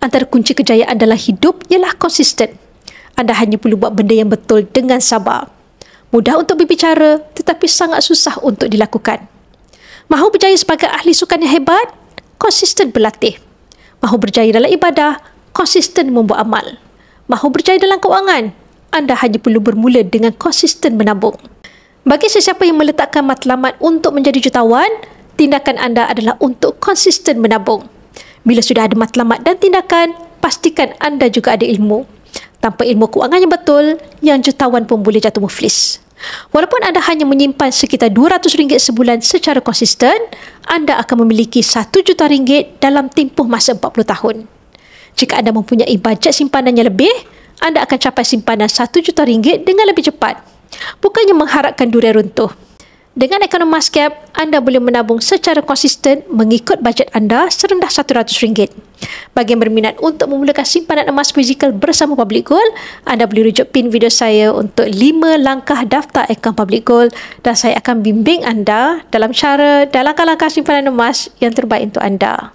Antara kunci kejayaan dalam hidup ialah konsisten. Anda hanya perlu buat benda yang betul dengan sabar. Mudah untuk berbicara tetapi sangat susah untuk dilakukan. Mahu berjaya sebagai ahli sukan yang hebat? Konsisten berlatih. Mahu berjaya dalam ibadah? Konsisten membuat amal. Mahu berjaya dalam keuangan? Anda hanya perlu bermula dengan konsisten menabung. Bagi sesiapa yang meletakkan matlamat untuk menjadi jutawan, tindakan anda adalah untuk konsisten menabung. Bila sudah ada matlamat dan tindakan, pastikan anda juga ada ilmu. Tanpa ilmu keuangan yang betul, yang jutawan pun boleh jatuh muflis. Walaupun anda hanya menyimpan sekitar RM200 sebulan secara konsisten, anda akan memiliki RM1 juta dalam tempoh masa 40 tahun. Jika anda mempunyai bajet simpanan yang lebih, anda akan capai simpanan RM1 juta dengan lebih cepat. Bukannya mengharapkan durian runtuh. Dengan ekonomi Muscap, anda boleh menabung secara konsisten mengikut bajet anda serendah RM100. Bagi yang berminat untuk memulakan simpanan emas fizikal bersama Public Gold, anda boleh rujuk pin video saya untuk 5 langkah daftar akaun Public Gold dan saya akan bimbing anda dalam langkah-langkah simpanan emas yang terbaik untuk anda.